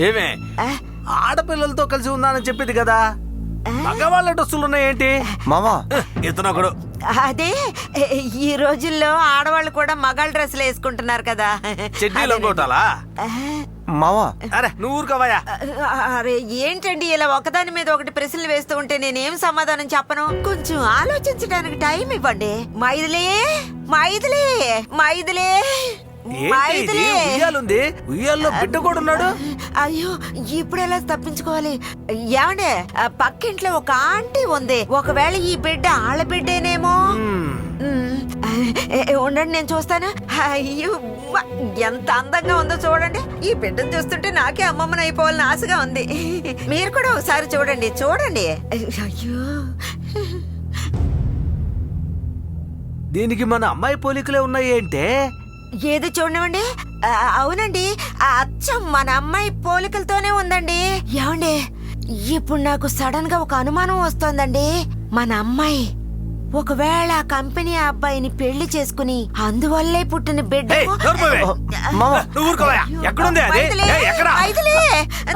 ఏమే ఆడపిల్లలతో కలిసి ఉందానని చెప్పింది కదా, మగవాళ్ళ డ్రెస్సులు ఉన్నాయేంటి మామా? ఇతనొకడు. అదే ఈ రోజుల్లో ఆడవాళ్ళు కూడా మగాళ్ళ డ్రెస్సులు వేసుకుంటున్నారు కదా. చెడ్డీలు అనుకోటాలా మావా? అరే నువ్వు ఊరుకోవయ్యా. అరే ఏంటండి ఇలా ఒకదాని మీద ఒకటి ప్రశ్నలు వేస్తూ ఉంటే నేనేం సమాధానం చెప్పను? కొంచెం ఆలోచించడానికి టైం ఇవ్వండి. మైథిలి, మైథిలి, మైథిలి, ఏంటి ఉయ్యాలుంది, ఉయ్యాల్లో బిడ్డ కూడా ఉన్నాడు. అయ్యో ఇప్పుడు ఎలా తప్పించుకోవాలి? ఏమండే పక్కింట్లో ఒక ఆంటీ ఉంది, ఒకవేళ ఈ బిడ్డ ఆళ్ళ బిడ్డేనేమో. ఉండండి నేను చూస్తాను. అయ్యో ఎంత అందంగా ఉందో చూడండి. ఈ బిడ్డను చూస్తుంటే నాకే అమ్మమ్మని అయిపోవాలని ఆశగా ఉంది. మీరు కూడా ఒకసారి చూడండి, చూడండి. అయ్యో దీనికి మన అమ్మాయి పోలికలే ఉన్నాయి ఏంటే? ఏది చూడనివ్వండి. అవునండి, అచ్చం మన అమ్మాయి పోలికలతోనే ఉందండి. ఏమండి ఇప్పుడు నాకు సడన్ గా ఒక అనుమానం వస్తోందండి. మన అమ్మాయి ఒకవేళ ఆ కంపెనీ అబ్బాయిని పెళ్లి చేసుకుని అందువల్లే పుట్టిన బిడ్డ.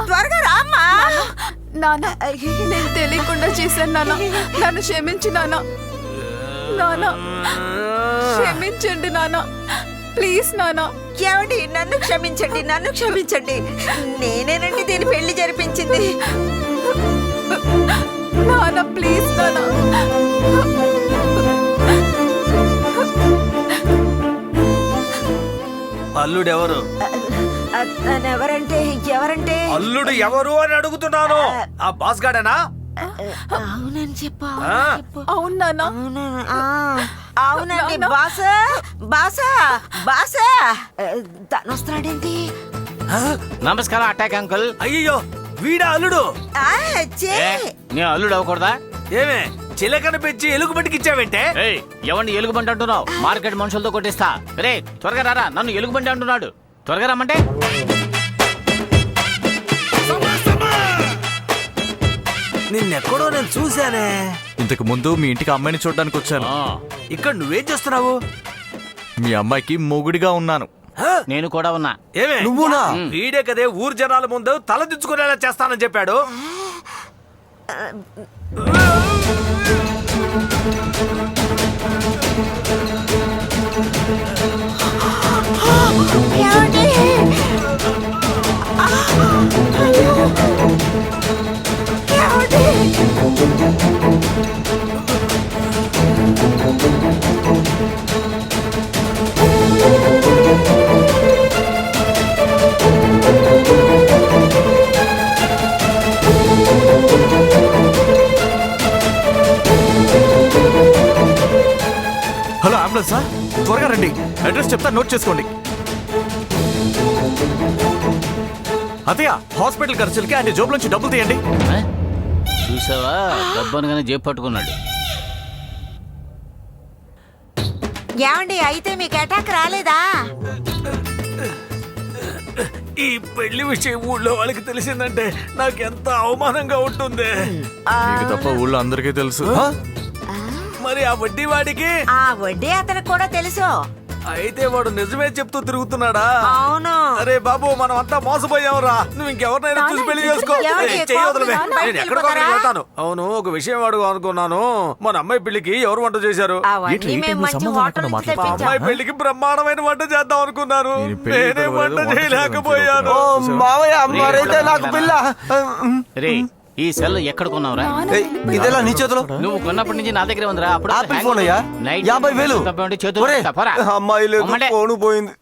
త్వరగా రామ్మా. నాన్న నేను తెలియకుండా చేశాను నాన్న, నన్ను క్షమించి నాన్న. నాన్న క్షమించండి నాన్న, ప్లీజ్ నాన్న. ఏమండి నన్ను క్షమించండి, నన్ను క్షమించండి. నేనేనండి దీని పెళ్లి జరిపించింది. నాన్న ప్లీజ్ నాన్న. అల్లుడు ఎవరు? ఎవరంటే ఎవరంటే అల్లుడు ఎవరు అని అడుగుతున్నాను. ఆ బాస్ గాడేనా? అవునని చెప్పు. అవును నాన్న. అవునండి బాస, బాస, బాస. తను వస్తున్నాడేంటి? నమస్కారం అటాక్ అంకుల్. అయ్యో వీడా అల్లుడు? నీ అల్లుడు అవ్వకూడదా? ఏమే చిలకన పెంచి ఎలుగుబంటికి ఇచ్చావేంటే? ఎవరిని ఎలుగుబంటి అంటున్నావు? మార్కెట్ మనుషులతో కొట్టిస్తా. రే త్వరగా రారా, నన్ను ఎలుగుబంటి అంటున్నాడు. త్వరగా రమ్మంటే. నిన్నెక్కడో నేను చూశానే. ఇంతకు ముందు మీ ఇంటికి అమ్మాయిని చూడడానికి వచ్చాను. ఇక్కడ నువ్వేం చేస్తున్నావు? మీ అమ్మాయికి మొగుడిగా ఉన్నాను. నేను కూడా ఉన్నా. ఏమే నువ్వునా? వీడే కదే ఊరు జనాల ముందు తల దించుకునేలా చేస్తానని చెప్పాడు. హలో అంబులెన్స్, త్వరగా రండి. అడ్రస్ చెప్తా, నోట్ చేసుకోండి. అతయ్య హాస్పిటల్ ఖర్చులకి ఆయన జోబుల నుంచి డబ్బులు తీయండి. చూసావా, డబ్బు అనగానే జేబు పట్టుకున్నాడు. ఏమండి అయితే మీకు అటాక్ రాలేదా? ఈ పెళ్లి విషయం ఊళ్ళో వాళ్ళకి తెలిసిందంటే నాకెంత అవమానంగా ఉంటుంది. నీకు తప్ప ఊళ్ళో అందరికీ తెలుసు. మరి ఆ వడ్డీ వాడికి? ఆ వడ్డీ అతనికి కూడా తెలుసు. అయితే వాడు నిజమే చెప్తూ తిరుగుతున్నాడా? అవును. అరే బాబు మనం అంతా మోసపోయావురా. నువ్వు ఇంకెవరినైనా చూసి పెళ్లి చేసుకో. చెయ్యి వదలవే, నేను ఎక్కడికో వెళ్తాను. అవును, ఒక విషయం అడుగు అనుకున్నాను. మన అమ్మాయి పెళ్లికి ఎవరు వంట చేశారు? అవన్నీ మేము మంచి హోటల్ నుంచి మా తెప్పించాం. అమ్మాయి పెళ్లికి బ్రహ్మాండమైన వంట చేద్దాం అనుకున్నాను. నేనే వంట చేయలేకపోయాను. రే ఈ సెల్ ఎక్కడ కొన్నావురా? ఇదేలా నీ చేతిలో? నువ్వు కొన్నప్పటి నుంచి నా దగ్గర ఉందిరా. అప్పుడు ఆపిల్ ఫోన్ అయ్యా, 50,000. చేతులు అమ్మాయి లేదు, ఫోను పోయింది.